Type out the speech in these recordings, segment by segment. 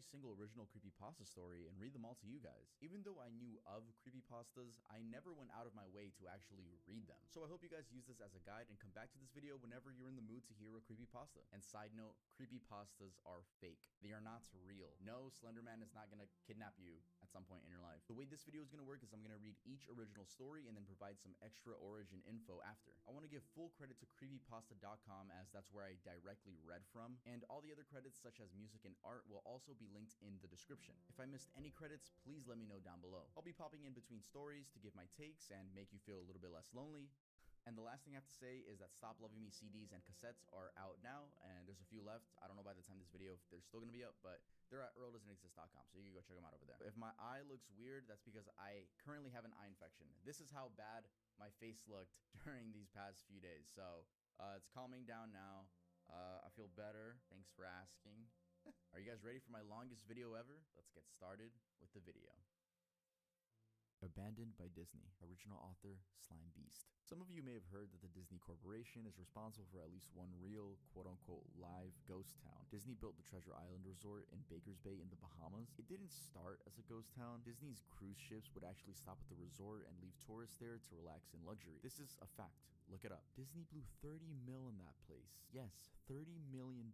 every single original creepypasta story and read them all to you guys. Even though I knew of creepypastas, I never went out of my way to actually read them. So I hope you guys use this as a guide and come back to this video whenever you're in the mood to hear a creepypasta. And side note, creepypastas are fake. They are not real. No, Slenderman is not gonna kidnap you at some point in your life. The way this video is gonna work is I'm gonna read each original story and then provide some extra origin info after. I want to give full credit to CreepyPasta.com as that's where I directly read from, and all the other credits such as music and art will also be linked in the description. If I missed any credits, please let me know down below. I'll be popping in between stories to give my takes and make you feel a little bit less lonely. And the last thing I have to say is that Stop Loving Me CDs and cassettes are out now, and there's a few left. I don't know by the time this video if they're still gonna be up, but they're at earldoesn'texist.com, so you can go check them out over there. If my eye looks weird, that's because I currently have an eye infection. This is how bad my face looked during these past few days. So it's calming down now. I feel better. Thanks for asking. Are you guys ready for my longest video ever? Let's get started with the video. Abandoned by Disney. Original author, Slime Beast. Some of you may have heard that the Disney Corporation is responsible for at least one real, quote-unquote, live ghost town. Disney built the Treasure Island Resort in Baker's Bay in the Bahamas. It didn't start as a ghost town. Disney's cruise ships would actually stop at the resort and leave tourists there to relax in luxury. This is a fact. Look it up. Disney blew 30 mil in that place. Yes, $30 million.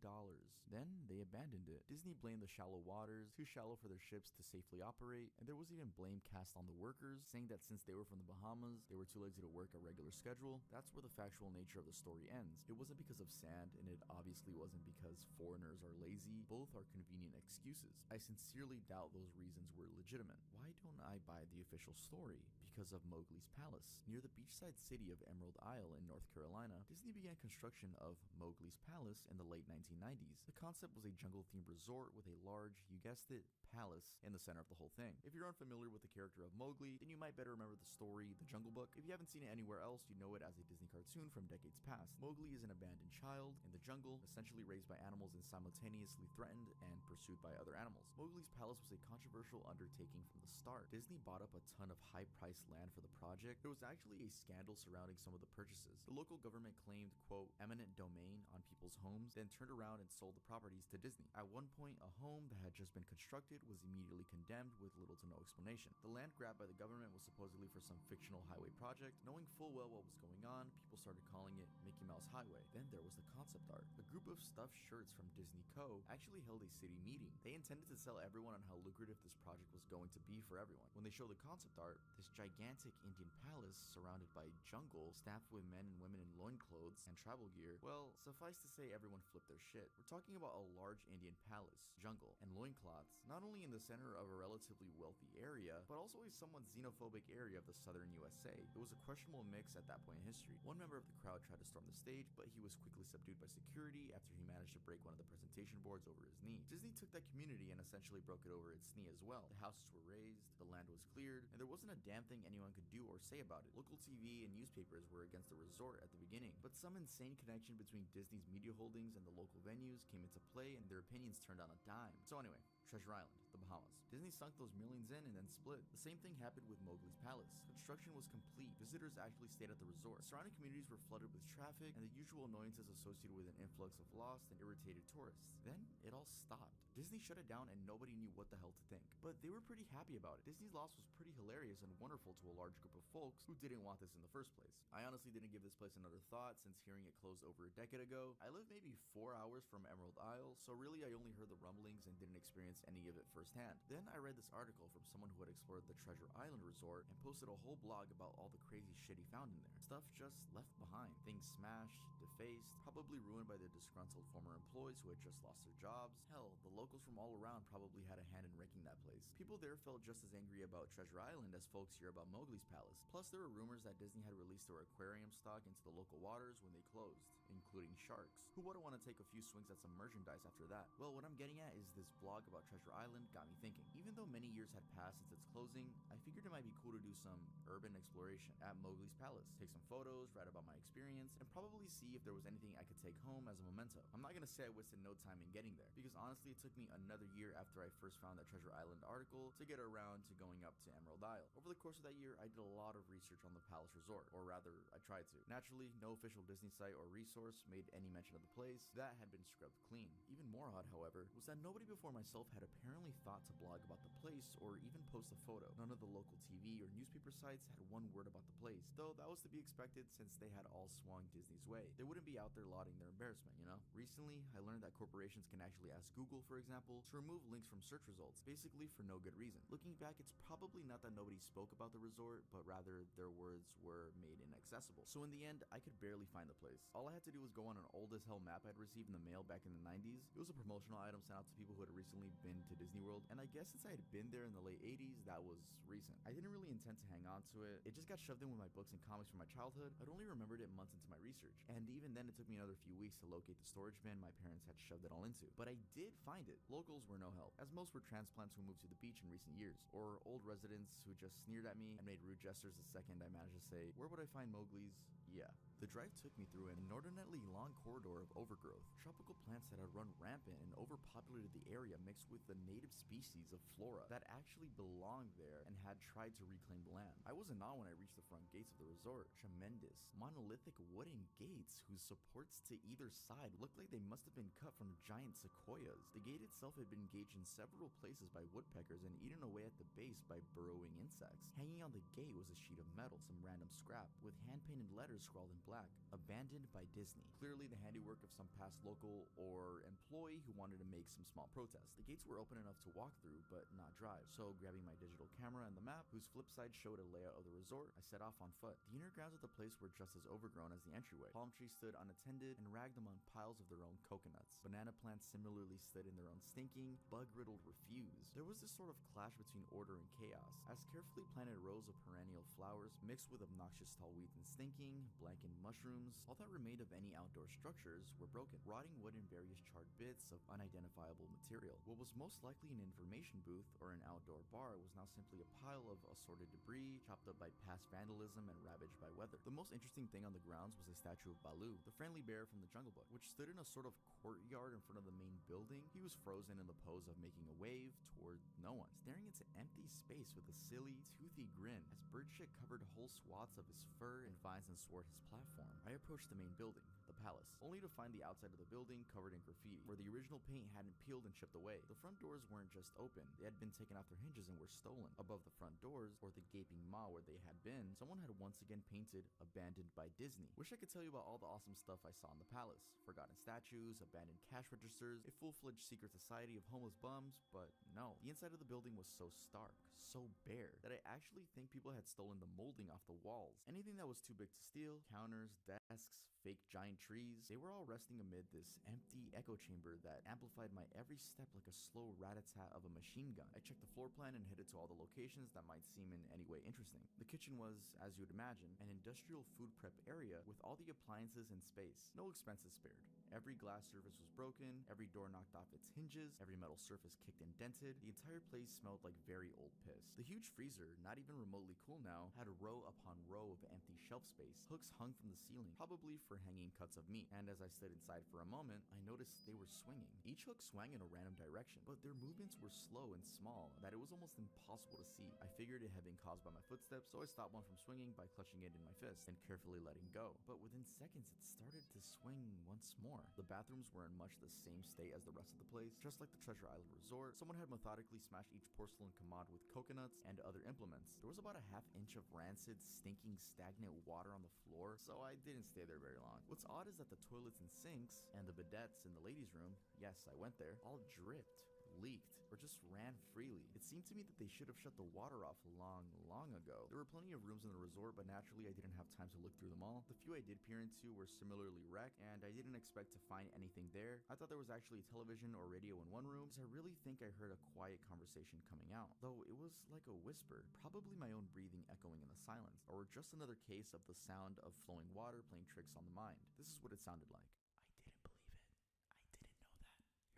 Then they abandoned it. Disney blamed the shallow waters, too shallow for their ships to safely operate, and there was even blame cast on the workers, saying that since they were from the Bahamas, they were too lazy to work a regular schedule. That's where the factual nature of the story ends. It wasn't because of sand, and it obviously wasn't because foreigners are lazy. Both are convenient excuses. I sincerely doubt those reasons were legitimate. Why don't I buy the official story? Because of Mowgli's Palace. Near the beachside city of Emerald Isle in North Carolina, Disney began construction of Mowgli's Palace in the late 1990s. The concept was a jungle-themed resort with a large, you guessed it, palace in the center of the whole thing. If you're unfamiliar with the character of Mowgli, then you might better remember the story, The Jungle Book. If you haven't seen it anywhere else, you know it as a Disney cartoon from decades past. Mowgli is an abandoned child in the jungle, essentially raised by animals and simultaneously threatened and pursued by other animals. Mowgli's Palace was a controversial undertaking from the start. Disney bought up a ton of high-priced land for the project. There was actually a scandal surrounding some of the purchases. The local government claimed, quote, eminent domain on people's homes, then turned around and sold the properties to Disney. At one point, a home that had just been constructed was immediately condemned with little to no explanation. The land grabbed by the government was supposedly for some fictional highway project. Knowing full well what was going on, people started calling it Mickey Mouse Highway. Then there was the concept art. A group of stuffed shirts from Disney Co. actually held a city meeting. They intended to sell everyone on how lucrative this project was going to be for everyone. When they showed the concept art, this gigantic Indian palace surrounded by jungle, staffed with men and women in loincloths and travel gear, well, suffice to say everyone flipped their shit. We're talking about a large Indian palace, jungle, and loincloths, not only in the center of a relatively wealthy area, but also a somewhat xenophobic area of the southern USA. It was a questionable mix at that point in history. One member of the crowd tried to storm the stage, but he was quickly subdued by security after he managed to break one of the presentation boards over his knee. Disney took that community and essentially broke it over its knee as well. The houses were razed, the land was cleared, and there wasn't a damn thing anyone could do or say about it. Local TV and newspapers were against the resort at the beginning, but some insane connection between Disney's media holdings and the local venues came into play, and their opinions turned on a dime. So anyway, Treasure Island, the Bahamas. Disney sunk those millions in and then split. The same thing happened with Mowgli's Palace. Construction was complete. Visitors actually stayed at the resort. Surrounding communities were flooded with traffic and the usual annoyances associated with an influx of lost and irritated tourists. Then it all stopped. Disney shut it down and nobody knew what the hell to think. But they were pretty happy about it. Disney's loss was pretty hilarious and wonderful to a large group of folks who didn't want this in the first place. I honestly didn't give this place another thought since hearing it closed over a decade ago. I live maybe 4 hours from Emerald Isle, so really I only heard the rumblings and didn't experience any of it firsthand. Then I read this article from someone who had explored the Treasure Island Resort and posted a whole blog about all the crazy shit he found in there. Stuff just left behind. Things smashed, defaced, probably ruined by the disgruntled former employees who had just lost their jobs. Hell, the locals from all around probably had a hand in wrecking that place. People there felt just as angry about Treasure Island as folks here about Mowgli's Palace. Plus, there were rumors that Disney had released their aquarium stock into the local waters when they closed, including sharks. Who wouldn't want to take a few swings at some merchandise after that? Well, what I'm getting at is this blog about Treasure Island got me thinking. Even though many years had passed since its closing, I figured it might be cool to do some urban exploration at Mowgli's Palace. Take some photos, write about my experience, and probably see if there was anything I could take home as a memento. I'm not gonna say I wasted no time in getting there, because honestly it took me another year after I first found that Treasure Island article to get around to going up to Emerald Isle. Over the course of that year, I did a lot of research on the Palace Resort, or rather, I tried to. Naturally, no official Disney site or resource source made any mention of the place, that had been scrubbed clean. Even more odd, however, was that nobody before myself had apparently thought to blog about the place or even post a photo. None of the local TV or newspaper sites had one word about the place, though that was to be expected since they had all swung Disney's way. They wouldn't be out there lauding their embarrassment, you know? Recently, I learned that corporations can actually ask Google, for example, to remove links from search results, basically for no good reason. Looking back, it's probably not that nobody spoke about the resort, but rather their words were made inaccessible. So in the end, I could barely find the place. All I had to do was go on an old as hell map I'd received in the mail back in the 90s. It was a promotional item sent out to people who had recently been to Disney World, and I guess since I had been there in the late 80s, that was recent. I didn't really intend to hang on to it. It just got shoved in with my books and comics from my childhood. I'd only remembered it months into my research, and even then it took me another few weeks to locate the storage bin my parents had shoved it all into. But I did find it. Locals were no help, as most were transplants who moved to the beach in recent years, or old residents who just sneered at me and made rude gestures the second I managed to say, "Where would I find Mowgli's?" Yeah. The drive took me through an inordinately long corridor of overgrowth. Tropical plants that had run rampant and overpopulated the area mixed with the native species of flora that actually belonged there and had tried to reclaim the land. I was in awe when I reached the front gates of the resort. Tremendous, monolithic wooden gates whose supports to either side looked like they must have been cut from giant sequoias. The gate itself had been engaged in several places by woodpeckers and eaten away at the base by burrowing insects. Hanging on the gate was a sheet of metal, some random scrap, with hand-painted letters scrawled in black, "Abandoned by Disney." Clearly the handiwork of some past local or employee who wanted to make some small protest. The gates were open enough to walk through, but not drive. So grabbing my digital camera and the map, whose flip side showed a layout of the resort, I set off on foot. The inner grounds of the place were just as overgrown as the entryway. Palm trees stood unattended and ragged among piles of their own coconuts. Banana plants similarly stood in their own stinking, bug-riddled refuse. There was this sort of clash between order and chaos, as carefully planted rows of perennial flowers mixed with obnoxious tall weeds and stinking, blackened mushrooms. All that remained of any outdoor structures were broken, rotting wood and various charred bits of unidentifiable material. What was most likely an information booth or an outdoor bar was now simply a pile of assorted debris, chopped up by past vandalism and ravaged by weather. The most interesting thing on the grounds was a statue of Baloo, the friendly bear from the Jungle Book, which stood in a sort of courtyard in front of the main building. He was frozen in the pose of making a wave toward no one, staring into empty space with a silly, toothy grin as bird shit covered whole swaths of his fur and vines and sword his platform. I approached the main building, the palace, only to find the outside of the building covered in graffiti, where the original paint hadn't peeled and chipped away. The front doors weren't just open, they had been taken off their hinges and were stolen. Above the front doors, or the gaping maw where they had been, someone had once again painted "Abandoned by Disney." Wish I could tell you about all the awesome stuff I saw in the palace. Forgotten statues, abandoned cash registers, a full-fledged secret society of homeless bums, but no. The inside of the building was so stark, so bare, that I actually think people had stolen the molding off the walls. Anything that was too big to steal, counters, desks, fake giant trees, they were all resting amid this empty echo chamber that amplified my every step like a slow rat-a-tat of a machine gun. I checked the floor plan and headed to all the locations that might seem in any way interesting. The kitchen was, as you would imagine, an industrial food prep area with all the appliances in space. No expenses spared. Every glass surface was broken, every door knocked off its hinges, every metal surface kicked and dented. The entire place smelled like very old piss. The huge freezer, not even remotely cool now, had row upon row of empty shelf space. Hooks hung from the ceiling, probably for hanging cuts of meat. And as I stood inside for a moment, I noticed they were swinging. Each hook swung in a random direction, but their movements were slow and small that it was almost impossible to see. I figured it had been caused by my footsteps, so I stopped one from swinging by clutching it in my fist and carefully letting go. But within seconds, it started to swing once more. The bathrooms were in much the same state as the rest of the place. Just like the Treasure Island Resort, someone had methodically smashed each porcelain commode with coconuts and other implements. There was about a half-inch of rancid, stinking, stagnant water on the floor, so I didn't stay there very long. What's odd is that the toilets and sinks and the bidets in the ladies' room, yes, I went there, all dripped, leaked, or just ran freely. It seemed to me that they should have shut the water off long ago. There were plenty of rooms in the resort, but naturally I didn't have time to look through them all. The few I did peer into were similarly wrecked, and I didn't expect to find anything there. I thought there was actually television or radio in one room, because I really think I heard a quiet conversation coming out, though it was like a whisper, probably my own breathing echoing in the silence, or just another case of the sound of flowing water playing tricks on the mind. This is what it sounded like. "I didn't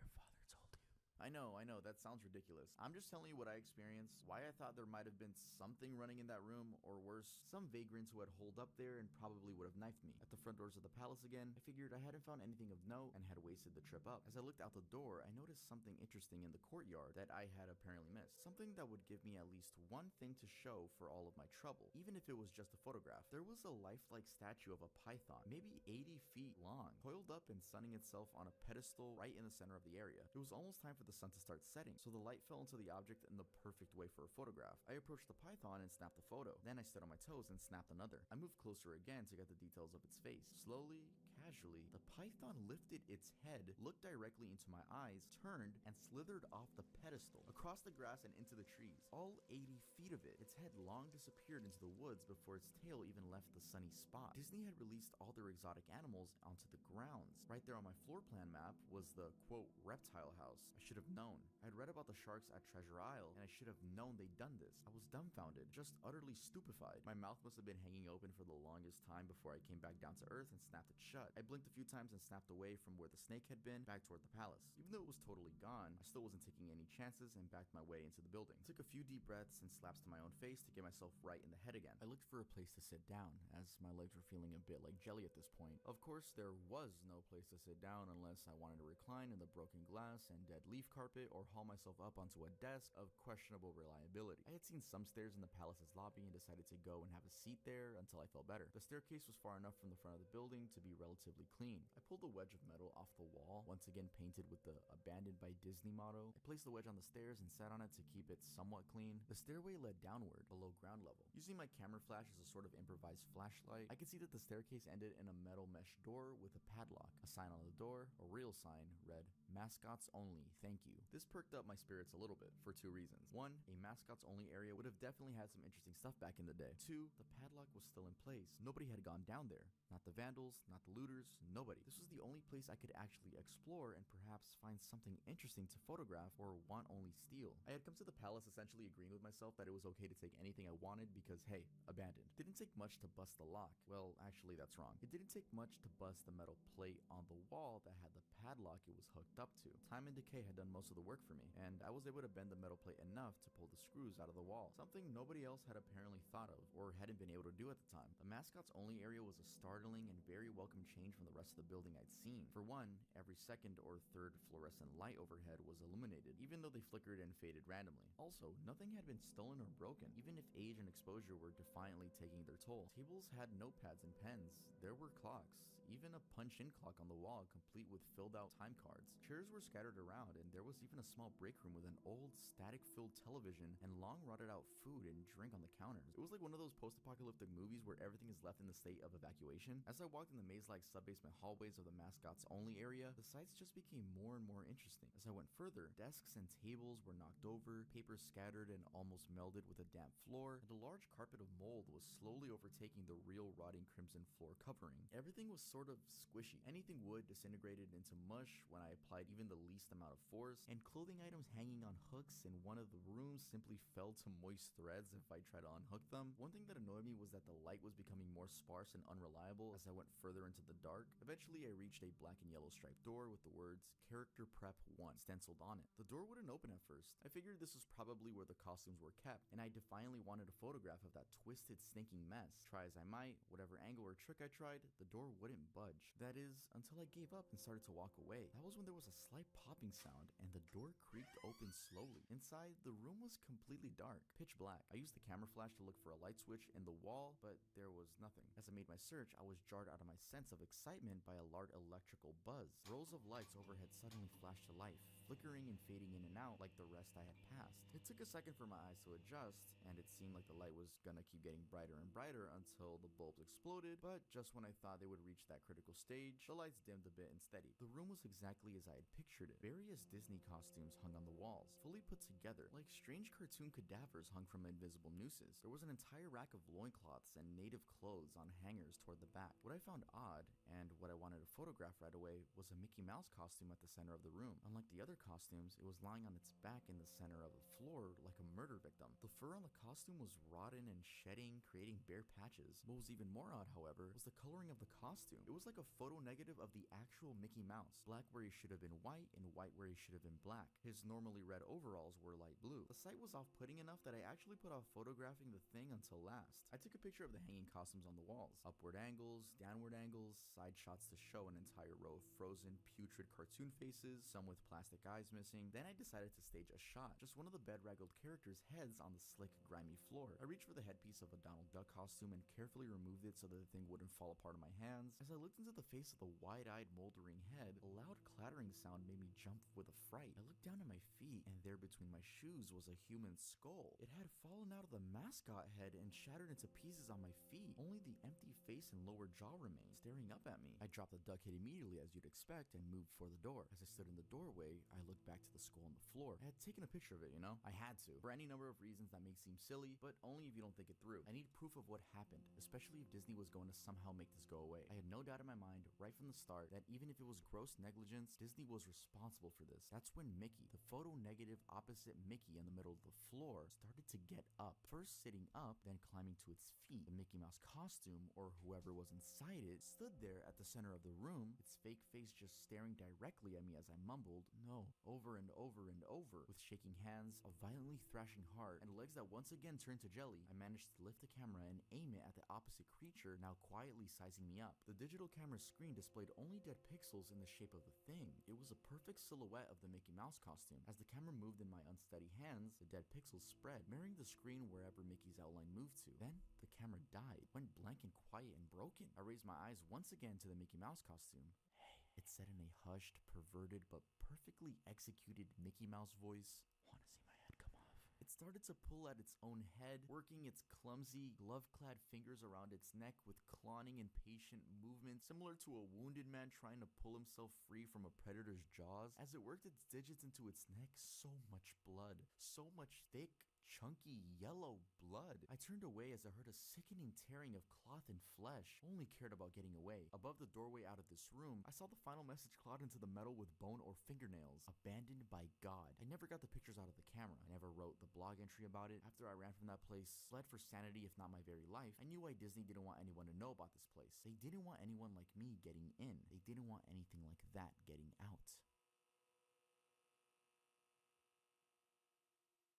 believe it. I didn't know that. Your father told you." I know, that sounds ridiculous. I'm just telling you what I experienced, why I thought there might have been something running in that room, or worse, some vagrants who had holed up there and probably would have knifed me. At the front doors of the palace again, I figured I hadn't found anything of note and had wasted the trip up. As I looked out the door, I noticed something interesting in the courtyard that I had apparently missed. Something that would give me at least one thing to show for all of my trouble, even if it was just a photograph. There was a lifelike statue of a python, maybe 80 feet long, coiled up and sunning itself on a pedestal right in the center of the area. It was almost time for the sun to start setting, so the light fell into the object in the perfect way for a photograph. I approached the python and snapped a photo. Then I stood on my toes and snapped another. I moved closer again to get the details of its face. Slowly, casually, the python lifted its head, looked directly into my eyes, turned, and slithered off the pedestal, across the grass and into the trees. All 80 feet of it. Its head long disappeared into the woods before its tail even left the sunny spot. Disney had released all their exotic animals onto the grounds. Right there on my floor plan map was the, quote, reptile house. I should have known. I had read about the sharks at Treasure Isle, and I should have known they'd done this. I was dumbfounded, just utterly stupefied. My mouth must have been hanging open for the longest time before I came back down to earth and snapped it shut. I blinked a few times and snapped away from where the snake had been, back toward the palace. Even though it was totally gone, I still wasn't taking any chances and backed my way into the building. I took a few deep breaths and slaps to my own face to get myself right in the head again. I looked for a place to sit down, as my legs were feeling a bit like jelly at this point. Of course, there was no place to sit down unless I wanted to recline in the broken glass and dead leaf carpet or haul myself up onto a desk of questionable reliability. I had seen some stairs in the palace's lobby and decided to go and have a seat there until I felt better. The staircase was far enough from the front of the building to be relatively clean. I pulled a wedge of metal off the wall, once again painted with the abandoned by Disney motto. I placed the wedge on the stairs and sat on it to keep it somewhat clean. The stairway led downward, below ground level. Using my camera flash as a sort of improvised flashlight, I could see that the staircase ended in a metal mesh door with a padlock. A sign on the door, a real sign, read, "Mascots only, thank you." This perked up my spirits a little bit, for two reasons. One, a mascots only area would have definitely had some interesting stuff back in the day. Two, the padlock was still in place. Nobody had gone down there. Not the vandals, not the looters, nobody. This was the only place I could actually explore and perhaps find something interesting to photograph or want only steal. I had come to the palace essentially agreeing with myself that it was okay to take anything I wanted because, hey, abandoned. Didn't take much to bust the lock. Well, actually, that's wrong. It didn't take much to bust the metal plate on the wall that had the padlock it was hooked up to. Time and decay had done most of the work for me, and I was able to bend the metal plate enough to pull the screws out of the wall, something nobody else had apparently thought of or hadn't been able to do at the time. The mascots only area was a startling and very welcome change from the rest of the building I'd seen. For one, every second or third fluorescent light overhead was illuminated, even though they flickered and faded randomly. Also, nothing had been stolen or broken, even if age and exposure were defiantly taking their toll. Tables had notepads and pens. There were clocks, even a punch-in clock on the wall complete with filled-out time cards. Chairs were scattered around, and there was even a small break room with an old, static-filled television and long rotted-out food and drink on the counters. It was like one of those post-apocalyptic movies where everything is left in the state of evacuation. As I walked in the maze-like sub-basement hallways of the mascots-only area, the sights just became more and more interesting. As I went further, desks and tables were knocked over, papers scattered and almost melded with a damp floor, and a large carpet of mold was slowly overtaking the real rotting crimson floor covering. Everything was sort of squishy. Anything wood disintegrated into mush when I applied even the least amount of force, and clothing items hanging on hooks in one of the rooms simply fell to moist threads if I tried to unhook them. One thing that annoyed me was that the light was becoming more sparse and unreliable as I went further into the dark. Eventually, I reached a black and yellow striped door with the words "Character Prep 1" stenciled on it. The door wouldn't open at first. I figured this was probably where the costumes were kept, and I defiantly wanted a photograph of that twisted, stinking mess. Try as I might, whatever angle or trick I tried, the door wouldn't budge. That is, until I gave up and started to walk away. That was when there was a slight popping sound, and the door creaked open slowly. Inside, the room was completely dark, pitch black. I used the camera flash to look for a light switch in the wall, but there was nothing. As I made my search, I was jarred out of my sense of excitement by a loud electrical buzz. Rows of lights overhead suddenly flashed to life, flickering and fading in and out like the rest I had passed. It took a second for my eyes to adjust, and it seemed like the light was gonna keep getting brighter and brighter until the bulbs exploded, but just when I thought they would reach that critical stage, the lights dimmed a bit and steadied. The room was exactly as I had pictured it. Various Disney costumes hung on the walls, fully put together, like strange cartoon cadavers hung from invisible nooses. There was an entire rack of loincloths and native clothes on hangers toward the back. What I found odd, and what I wanted to photograph right away, was a Mickey Mouse costume at the center of the room. Unlike the other costumes, it was lying lying on its back in the center of the floor like a murder victim. The fur on the costume was rotten and shedding, creating bare patches. What was even more odd, however, was the coloring of the costume. It was like a photo negative of the actual Mickey Mouse. Black where he should have been white, and white where he should have been black. His normally red overalls were light blue. The sight was off-putting enough that I actually put off photographing the thing until last. I took a picture of the hanging costumes on the walls. Upward angles, downward angles, side shots to show an entire row of frozen, putrid cartoon faces, some with plastic eyes missing. Then I decided to stage a shot, just one of the bedraggled characters' heads on the slick, grimy floor. I reached for the headpiece of a Donald Duck costume and carefully removed it so that the thing wouldn't fall apart in my hands. As I looked into the face of the wide-eyed, moldering head, a loud clattering sound made me jump with a fright. I looked down at my feet, and there between my shoes was a human skull. It had fallen out of the mascot head and shattered into pieces on my feet. Only the empty face and lower jaw remained, staring up at me. I dropped the duck head immediately, as you'd expect, and moved for the door. As I stood in the doorway, I looked back to the skull on the floor. I had taken a picture of it, you know? I had to, for any number of reasons that may seem silly, but only if you don't think it through. I need proof of what happened, especially if Disney was going to somehow make this go away. I had no doubt in my mind, right from the start, that even if it was gross negligence, Disney was responsible for this. That's when Mickey, the photo negative opposite Mickey in the middle of the floor, started to get up. First sitting up, then climbing to its feet. The Mickey Mouse costume, or whoever was inside it, stood there at the center of the room, its fake face just staring directly at me as I mumbled, "No," over and over and over. With shaking hands, a violently thrashing heart, and legs that once again turned to jelly, I managed to lift the camera and aim it at the opposite creature, now quietly sizing me up. The digital camera's screen displayed only dead pixels in the shape of the thing. It was a perfect silhouette of the Mickey Mouse costume. As the camera moved in my unsteady hands, the dead pixels spread, mirroring the screen wherever Mickey's outline moved to. Then, the camera died, went blank and quiet and broken. I raised my eyes once again to the Mickey Mouse costume. "Hey," it said in a hushed, perverted, but perfectly executed Mickey Mouse voice. "Wanna see my head come off?" It started to pull at its own head, working its clumsy, glove-clad fingers around its neck with clawing, impatient movements, similar to a wounded man trying to pull himself free from a predator's jaws. As it worked its digits into its neck, so much blood, so much thick, chunky, yellow blood. I turned away as I heard a sickening tearing of cloth and flesh. Only cared about getting away. Above the doorway out of this room, I saw the final message clawed into the metal with bone or fingernails. "Abandoned by God." I never got the pictures out of the camera. I never wrote the blog entry about it. After I ran from that place, fled for sanity if not my very life, I knew why Disney didn't want anyone to know about this place. They didn't want anyone like me getting in. They didn't want anything like that getting out.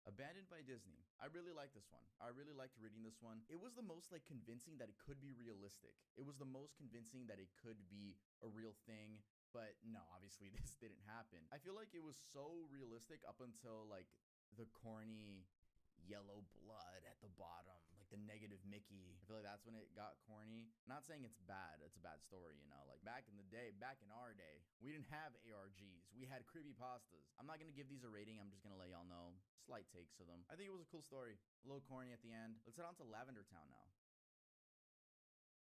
Abandoned by Disney. I really like this one. I really liked reading this one. It was the most convincing that it could be realistic. It was the most convincing that it could be a real thing. But no, obviously this didn't happen. I feel like it was so realistic up until the corny yellow blood at the bottom, the negative Mickey. I feel like that's when it got corny. Not saying it's bad. It's a bad story, you know. Back in the day, back in our day, we didn't have ARGs. We had CreepyPastas. I'm not gonna give these a rating. I'm just gonna let y'all know slight takes of them. I think it was a cool story. A little corny at the end. Let's head on to Lavender Town now.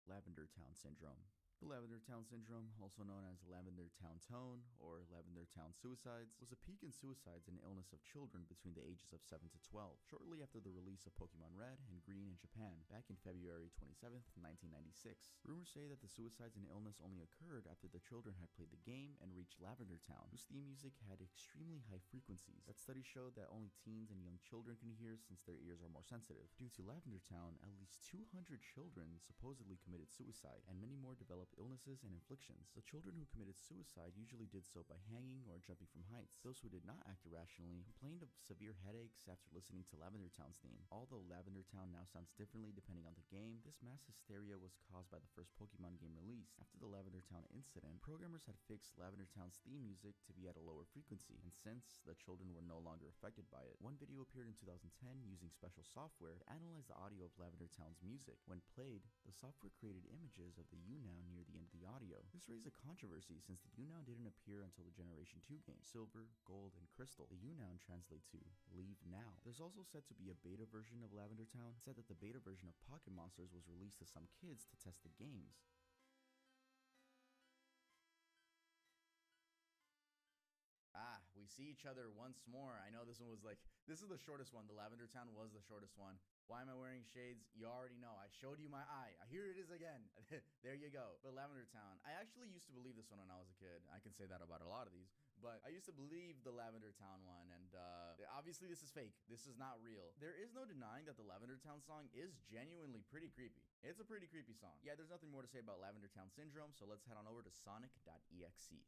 Lavender Town Syndrome. The Lavender Town Syndrome, also known as Lavender Town Tone or Lavender Town Suicides, was a peak in suicides and illness of children between the ages of 7 to 12, shortly after the release of Pokemon Red and Green in Japan, back in February 27th, 1996. Rumors say that the suicides and illness only occurred after the children had played the game and reached Lavender Town, whose theme music had extremely high frequencies that studies showed that only teens and young children can hear since their ears are more sensitive. Due to Lavender Town, at least 200 children supposedly committed suicide, and many more developed illnesses and afflictions. The children who committed suicide usually did so by hanging or jumping from heights. Those who did not act irrationally complained of severe headaches after listening to Lavender Town's theme. Although Lavender Town now sounds differently depending on the game, this mass hysteria was caused by the first Pokemon game released. After the Lavender Town incident, programmers had fixed Lavender Town's theme music to be at a lower frequency, and since the children were no longer affected by it, one video appeared in 2010 using special software to analyze the audio of Lavender Town's music. When played, the software created images of the Unown near the end of the audio. This raised a controversy since the Unown didn't appear until the Generation 2 games, Silver, Gold, and Crystal. The Unown translate to "leave now." There's also said to be a beta version of Lavender Town. It said that the beta version of Pocket Monsters was released to some kids to test the games. we see each other once more. I know this one was like, this is the shortest one. The Lavender Town was the shortest one. Why am I wearing shades? You already know. I showed you my eye. Here it is again. There you go. But Lavender Town. I actually used to believe this one when I was a kid. I can say that about a lot of these. But I used to believe the Lavender Town one, and obviously this is fake. This is not real. There is no denying that the Lavender Town song is genuinely pretty creepy. It's a pretty creepy song. Yeah, there's nothing more to say about Lavender Town Syndrome, so let's head on over to Sonic.exe.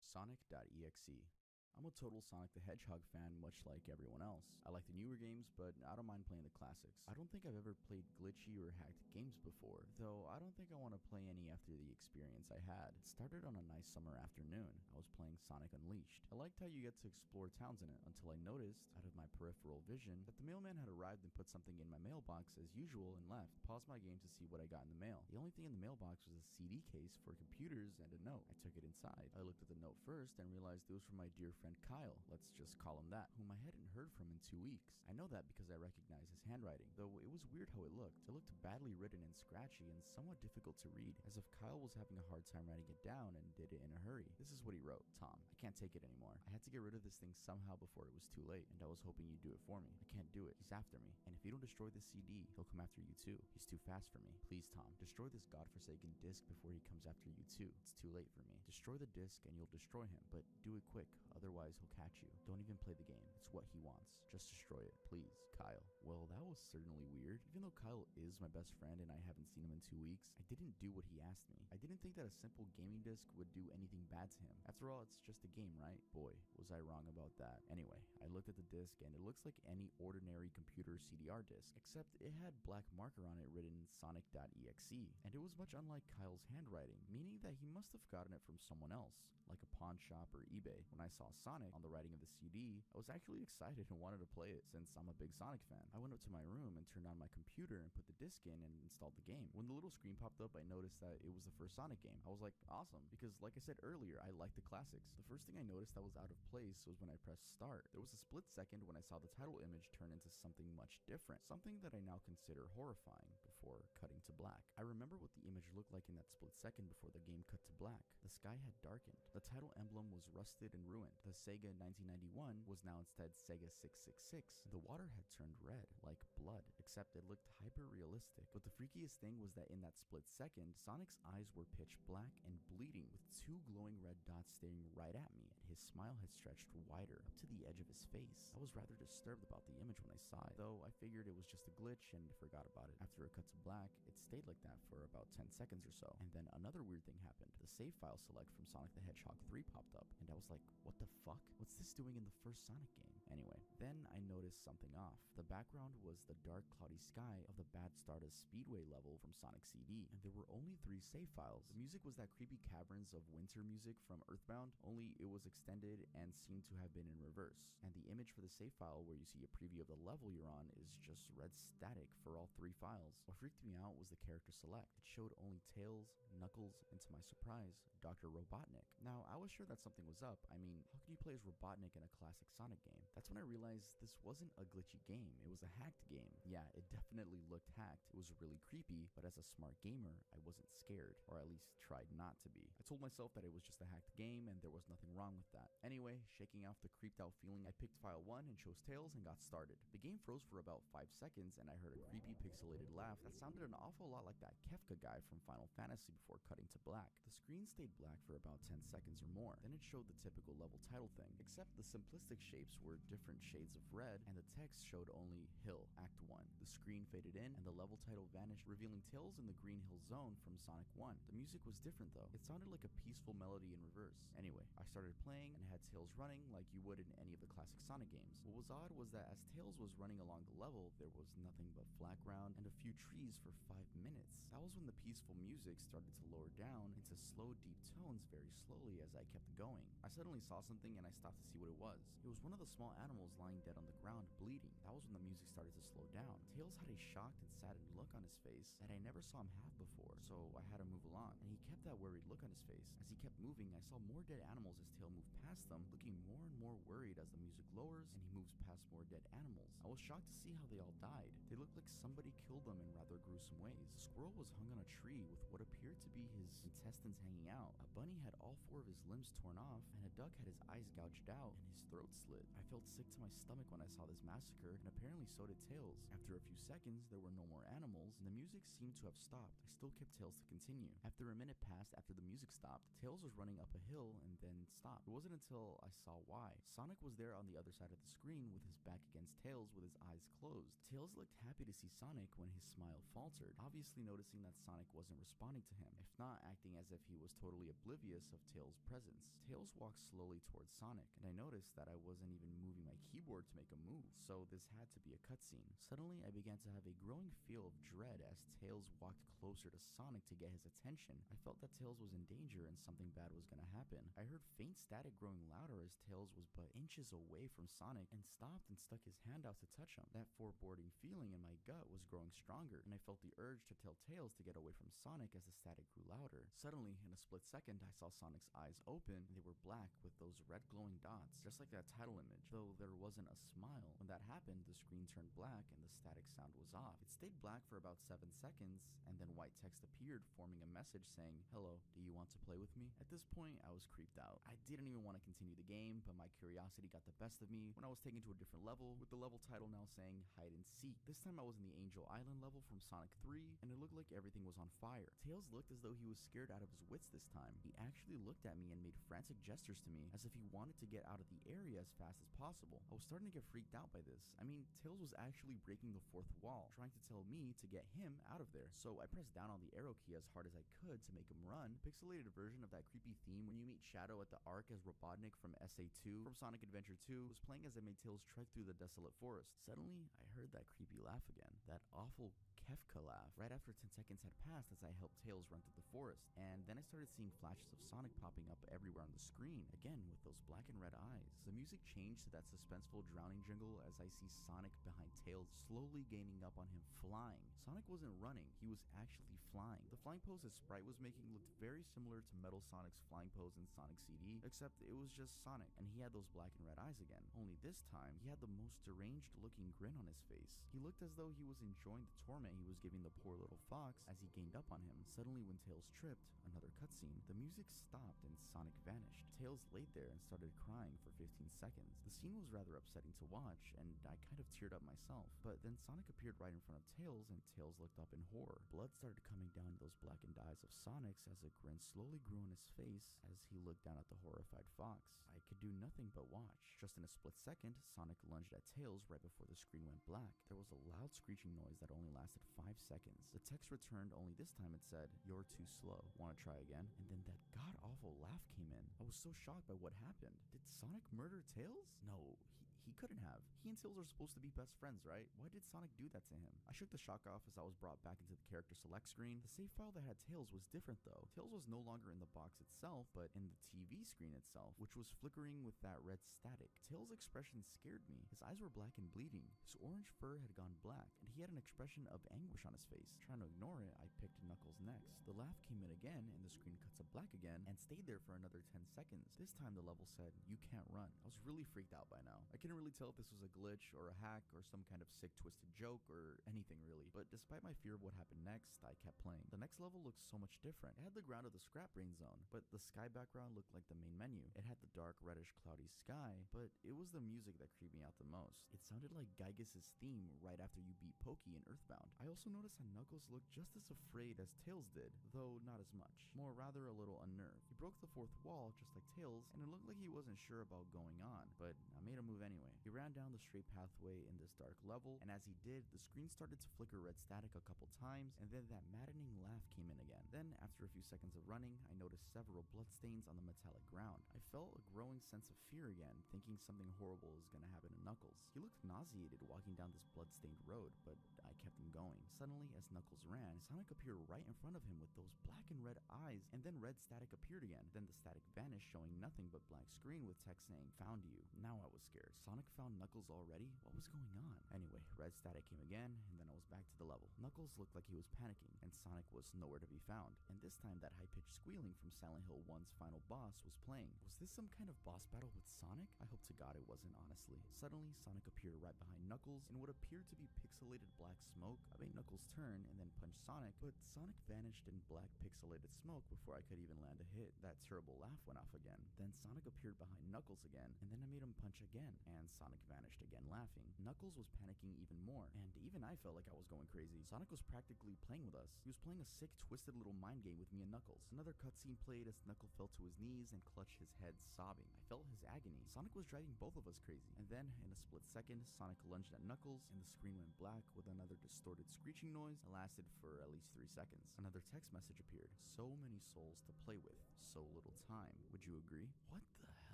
Sonic.exe. I'm a total Sonic the Hedgehog fan, much like everyone else. I like the newer games, but I don't mind playing the classics. I don't think I've ever played glitchy or hacked games before, though I don't think I want to play any after the experience I had. It started on a nice summer afternoon. I was playing Sonic Unleashed. I liked how you get to explore towns in it, until I noticed, out of my peripheral vision, that the mailman had arrived and put something in my mailbox as usual and left. Paused my game to see what I got in the mail. The only thing in the mailbox was a CD case for computers and a note. I took it inside. I looked at the note first and realized it was from my dear friend Kyle, let's just call him that, whom I hadn't heard from in 2 weeks. I know that because I recognized his handwriting, though it was weird how it looked. It looked badly written and scratchy and somewhat difficult to read, as if Kyle was having a hard time writing it down and did it in a hurry. This is what he wrote. Tom, I can't take it anymore. I had to get rid of this thing somehow before it was too late, and I was hoping you'd do it for me. I can't do it. He's after me, and if you don't destroy the CD, he'll come after you too. He's too fast for me. Please, Tom, destroy this godforsaken disc before he comes after you too. It's too late for me. Destroy the disc and you'll destroy him, but do it quick, otherwise he'll catch you. Don't even play the game. It's what he wants. Just destroy it, please, Kyle. Well, that was certainly weird. Even though Kyle is my best friend and I haven't seen him in 2 weeks, I didn't do what he asked me. I didn't think that a simple gaming disc would do anything bad to him. After all, it's just a game, right? Boy, was I wrong about that. Anyway, I looked at the disc and it looks like any ordinary computer CDR disc, except it had black marker on it written Sonic.exe, and it was much unlike Kyle's handwriting, meaning that he must have gotten it from someone else, like a pawn shop or eBay. When I saw Sonic on the writing of the CD, I was actually excited and wanted to play it since I'm a big Sonic fan. I went up to my room and turned on my computer and put the disc in and installed the game. When the little screen popped up, I noticed that it was the first Sonic game. I was like, awesome, because like I said earlier, I like the classics. The first thing I noticed that was out of place was when I pressed start. There was a split second when I saw the title image turn into something much different, something that I now consider horrifying, before cutting to black. I remember what the image looked like in that split second before the game cut to black. The sky had darkened. The title emblem was rusted and ruined. The Sega 1991 was now instead Sega 666. The water had turned red, like blood, except it looked hyper-realistic. But the freakiest thing was that in that split second, Sonic's eyes were pitch black and bleeding with 2 glowing red dots staring right at me, and his smile had stretched wider, up to the edge of his face. I was rather disturbed about the image when I saw it, though I figured it was just a glitch and forgot about it. After it cut to black, it stayed like that for about 10 seconds or so, and then another weird thing happened. The save file select from Sonic the Hedgehog 3 popped up, and I was like, what the fuck? What's this doing in the first Sonic game? Anyway, then I noticed something off. The background was the dark, cloudy sky of the Bad Stardust Speedway level from Sonic CD, and there were only 3 save files. The music was that creepy Caverns of Winter music from Earthbound, only it was extended and seemed to have been in reverse. And the image for the save file where you see a preview of the level you're on is just red static for all 3 files. What freaked me out was the character select. It showed only Tails, Knuckles, and to my surprise, Dr. Robotnik. Now, I was sure that something was up. I mean, how could you play as Robotnik in a classic Sonic game? That's when I realized this wasn't a glitchy game. It was a hacked game. Yeah, it definitely looked hacked. It was really creepy, but as a smart gamer, I wasn't scared, or at least tried not to be. I told myself that it was just a hacked game and there was nothing wrong with that. Anyway, shaking off the creeped out feeling, I picked file 1 and chose Tails and got started. The game froze for about 5 seconds and I heard a creepy pixelated laugh that sounded an awful lot like that Kefka guy from Final Fantasy before cutting to black. The screen stayed black for about 10 seconds or more. Then it showed the typical level title thing, except the simplistic shapes were different shades of red and the text showed only Hill, Act 1. The screen faded in and the level title vanished, revealing Tails in the Green Hill Zone from Sonic 1. The music was different though. It sounded like a peaceful melody in reverse. Anyway, I started playing and had Tails running like you would in any of the classic Sonic games. What was odd was that as Tails was running along the level, there was nothing but flat ground and a few trees for 5 minutes. That was when the peaceful music started to lower down into slow, deep tones very slowly as I kept going. I suddenly saw something and I stopped to see what it was. It was one of the small animals lying dead on the ground, bleeding. That was when the music started to slow down. Tails had a shocked and saddened look on his face that I never saw him have before, so I had to move along. And he kept that worried look on his face. As he kept moving, I saw more dead animals as Tail moved past them, looking more and more worried as the music lowers and he moves past more dead animals. I was shocked to see how they all died. They looked like somebody killed them in rather gruesome ways. A squirrel was hung on a tree with what appeared to be his intestines hanging out. A bunny had all 4 of his limbs torn off, and a duck had his eyes gouged out and his throat slit. I felt sick to my stomach when I saw this massacre, and apparently so did Tails. After a few seconds, there were no more animals, and the music seemed to have stopped. I still kept Tails to continue. After a minute passed after the music stopped, Tails was running up a hill and then stopped. It wasn't until I saw why. Sonic was there on the other side of the screen with his back against Tails with his eyes closed. Tails looked happy to see Sonic when his smile faltered, obviously noticing that Sonic wasn't responding to him, if not acting as if he was totally oblivious of Tails' presence. Tails walked slowly towards Sonic, and I noticed that I wasn't even moving my keyboard to make a move, so this had to be a cutscene. Suddenly, I began to have a growing feel of dread as Tails walked closer to Sonic to get his attention. I felt that Tails was in danger and something bad was gonna happen. I heard faint static growing louder as Tails was but inches away from Sonic and stopped and stuck his hand out to touch him. That foreboding feeling in my gut was growing stronger, and I felt the urge to tell Tails to get away from Sonic as the static grew louder. Suddenly, in a split second, I saw Sonic's eyes open, and they were black with those red glowing dots, just like that title image, though there wasn't a smile. When that happened, the screen turned black and the static sound was off. It stayed black for about 7 seconds, and then white text appeared, forming a message saying, "Hello, do you want to play with me?" At this point, I was creeped out. I didn't even want to continue the game, but my curiosity got the best of me when I was taken to a different level, with the level title now saying Hide and Seek. This time I was in the Angel Island level from Sonic 3, and it looked like everything was on fire. Tails looked as though he was scared out of his wits this time. He actually looked at me and made frantic gestures to me, as if he wanted to get out of the area as fast as possible. I was starting to get freaked out by this. I mean, Tails was actually breaking the 4th wall, trying to tell me to get him out of there. So I pressed down on the arrow key as hard as I could to make him run. A pixelated version of that creepy theme when you meet Shadow at the Ark as Robotnik from SA2 from Sonic Adventure 2 was playing as I made Tails trek through the desolate forest. Suddenly, I heard that creepy laugh again. That awful Kefka laugh right after 10 seconds had passed as I helped Tails run through the forest, and then I started seeing flashes of Sonic popping up everywhere on the screen, again with those black and red eyes. The music changed to that suspenseful drowning jingle as I see Sonic behind Tails slowly gaining up on him, flying. Sonic wasn't running, he was actually flying. The flying pose his sprite was making looked very similar to Metal Sonic's flying pose in Sonic CD, except it was just Sonic, and he had those black and red eyes again. Only this time, he had the most deranged looking grin on his face. He looked as though he was enjoying the torment he was giving the poor little fox as he gained up on him. Suddenly, when Tails tripped, another cutscene, the music stopped and Sonic vanished. Tails laid there and started crying for 15 seconds. The scene was rather upsetting to watch, and I kind of teared up myself. But then Sonic appeared right in front of Tails, and Tails looked up in horror. Blood started coming down those blackened eyes of Sonic's as a grin slowly grew on his face as he looked down at the horrified fox. I could do nothing but watch. Just in a split second, Sonic lunged at Tails right before the screen went black. There was a loud screeching noise that only lasted 5 seconds. The text returned, only this time it said, "You're too slow. Wanna try again?" And then that god-awful laugh came in. I was so shocked by what happened. Did Sonic murder Tails? No, he couldn't have. He and Tails are supposed to be best friends, right? Why did Sonic do that to him? I shook the shock off as I was brought back into the character select screen. The save file that had Tails was different though. Tails was no longer in the box itself, but in the TV screen itself, which was flickering with that red static. Tails' expression scared me. His eyes were black and bleeding. His orange fur had gone black, and he had an expression of anguish on his face. Trying to ignore it, I picked Knuckles next. The laugh came in again, and the screen cut to black again, and stayed there for another 10 seconds. This time the level said, "You can't run." I was really freaked out by now. I couldn't really tell if this was a glitch or a hack or some kind of sick twisted joke or anything really, but despite my fear of what happened next, I kept playing. The next level looked so much different. It had the ground of the scrap brain zone, but the sky background looked like the main menu. It had the dark reddish cloudy sky, but it was the music that creeped me out the most. It sounded like Gygus' theme right after you beat Pokey in Earthbound. I also noticed that Knuckles looked just as afraid as Tails did, though not as much. More rather a little unnerved. He broke the 4th wall just like Tails, and it looked like he wasn't sure about going on, but I made a move anyway. He ran down the straight pathway in this dark level, and as he did, the screen started to flicker red static a couple times, and then that maddening laugh came in again. Then, after a few seconds of running, I noticed several bloodstains on the metallic ground. I felt a growing sense of fear again, thinking something horrible was gonna happen to Knuckles. He looked nauseated walking down this bloodstained road, but I kept him going. Suddenly, as Knuckles ran, Sonic appeared right in front of him with those black and red eyes, and then red static appeared again. Then the static vanished, showing nothing but black screen with text saying, "Found you." Now I was scared. Sonic found found Knuckles already? What was going on? Anyway, red static came again, and then I was back to the level. Knuckles looked like he was panicking, and Sonic was nowhere to be found. And this time that high-pitched squealing from Silent Hill 1's final boss was playing. Was this some kind of boss battle with Sonic? I hope to God it wasn't, honestly. Suddenly, Sonic appeared right behind Knuckles in what appeared to be pixelated black smoke. I made Knuckles turn and then punch Sonic, but Sonic vanished in black pixelated smoke before I could even land a hit. That terrible laugh went off again. Then Sonic appeared behind Knuckles again, and then I made him punch again, and Sonic vanished again laughing. Knuckles was panicking even more, and even I felt like I was going crazy. Sonic was practically playing with us. He was playing a sick, twisted little mind game with me and Knuckles. Another cutscene played as Knuckles fell to his knees and clutched his head, sobbing. I felt his agony. Sonic was driving both of us crazy. And then, in a split second, Sonic lunged at Knuckles, and the screen went black with another distorted screeching noise that lasted for at least 3 seconds. Another text message appeared. So many souls to play with, so little time. Would you agree? What the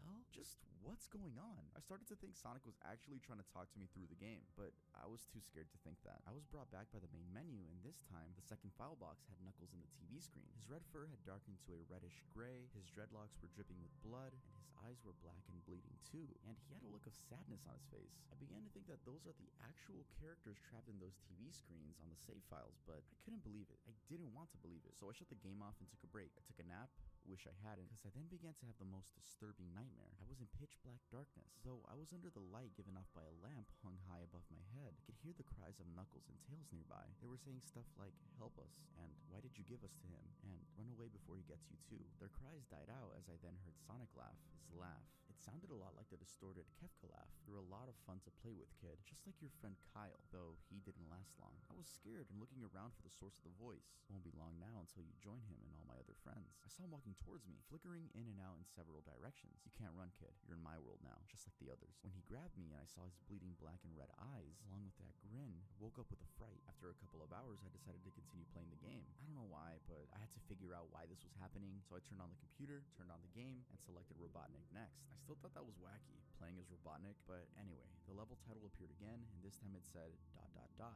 hell? Just what's going on? I started to think Sonic was actually trying to talk to me through the game, but I was too scared to think that. I was brought back by the main menu, and this time, the second file box had Knuckles in the TV screen. His red fur had darkened to a reddish gray, his dreadlocks were dripping with blood, and his eyes were black and bleeding too, and he had a look of sadness on his face. I began to think that those are the actual characters trapped in those TV screens on the save files, but I couldn't believe it. I didn't want to believe it, so I shut the game off and took a break. I took a nap. Wish I hadn't, because I then began to have the most disturbing nightmare. I was in pitch black darkness. Though I was under the light given off by a lamp hung high above my head, I could hear the cries of Knuckles and Tails nearby. They were saying stuff like, "Help us," and "Why did you give us to him?" and "Run away before he gets you too." Their cries died out as I then heard Sonic laugh. His laugh. It sounded a lot like the distorted Kefka laugh. You were a lot of fun to play with, kid. Just like your friend Kyle, though he didn't last long. I was scared and looking around for the source of the voice. Won't be long now until you join him and all my other friends. I saw him walking towards me, flickering in and out in several directions. You can't run, kid. You're in my world now, just like the others. When he grabbed me and I saw his bleeding black and red eyes, along with that grin, I woke up with a fright. After a couple of hours, I decided to continue playing the game. I don't know why, but I had to figure out why this was happening, so I turned on the computer, turned on the game, and selected Robotnik next. I still thought that was wacky, playing as Robotnik, but anyway, the level title appeared again, and this time it said ...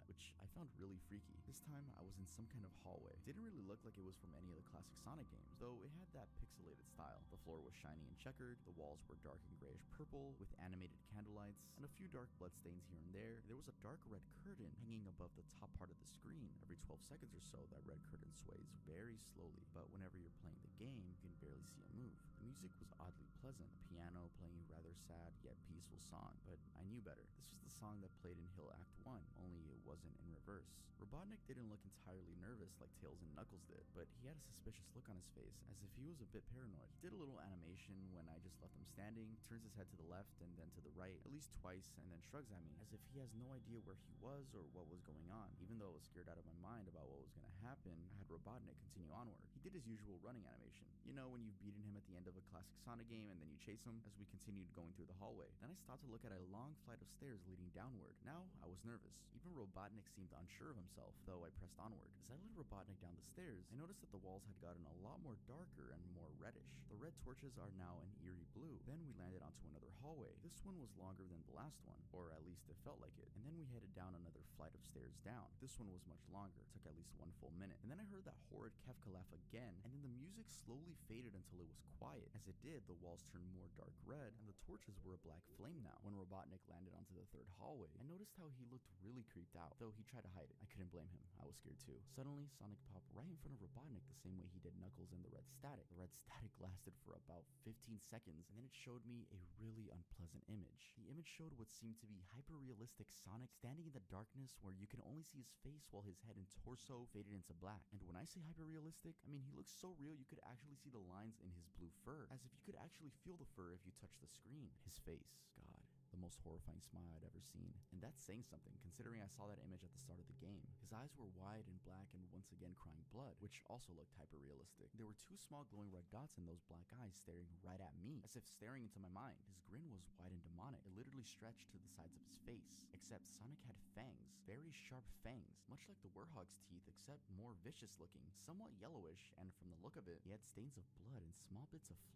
which I found really freaky. This time, I was in some kind of hallway. It didn't really look like it was from any of the classic Sonic games, though it had that pixelated style. The floor was shiny and checkered, the walls were dark and grayish purple, with animated candlelights, and a few dark bloodstains here and there. There was a dark red curtain hanging above the top part of the screen. Every 12 seconds or so, that red curtain sways very slowly, but whenever you're playing the game, you can barely see it move. The music was oddly pleasant, a piano playing a rather sad yet peaceful song, but I knew better. This was the song that played in Hill Act 1, only it wasn't in reverse. Robotnik didn't look entirely nervous like Tails and Knuckles did, but he had a suspicious look on his face, as if he was a bit paranoid. He did a little animation when I just left him standing, turns his head to the left and then to the right, at least twice, and then shrugs at me, as if he has no idea where he was or what was going on. Even though I was scared out of my mind about what was going to happen, I had Robotnik continue onward. He did his usual running animation. You know, when you've beaten him at the end of a classic Sonic game and then you chase him, as we continued going through the hallway. Then I stopped to look at a long flight of stairs leading downward. Now, I was nervous. Even Robotnik seemed unsure of himself, though I pressed onward. As I led Robotnik down the stairs, I noticed that the walls had gotten a lot more darker and more reddish. The red torches are now an eerie blue. Then we landed onto another hallway. This one was longer than the last one, or at least it felt like it. And then we headed down another flight of stairs down. This one was much longer. It took at least 1 full minute. And then I heard that horrid Kefka laugh again, and then the music slowly faded until it was quiet. As it did, the walls turned more dark red, and the torches were a black flame now. When Robotnik landed onto the third hallway, I noticed how he looked really creeped out, though he tried to hide it. I couldn't blame him. I was scared too. Suddenly, Sonic popped right in front of Robotnik the same way he did Knuckles in the red static. The red static lasted for about 15 seconds, and then it showed me a really unpleasant image. The image showed what seemed to be hyper-realistic Sonic standing in the darkness where you can only see his face while his head and torso faded into black. And when I say hyper-realistic, I mean he looks so real you could actually see the lines in his blue fur, as if you could actually feel the fur if you touch the screen. His face, God, the most horrifying smile I'd ever seen. And that's saying something, considering I saw that image at the start of the game. His eyes were wide and black and once again crying blood, which also looked hyper-realistic. There were 2 small glowing red dots in those black eyes staring right at me, as if staring into my mind. His grin was wide and demonic. It literally stretched to the sides of his face. Except Sonic had fangs, very sharp fangs, much like the Werehog's teeth, except more vicious looking, somewhat yellowish, and from the look of it, he had stains of blood and small bits of flesh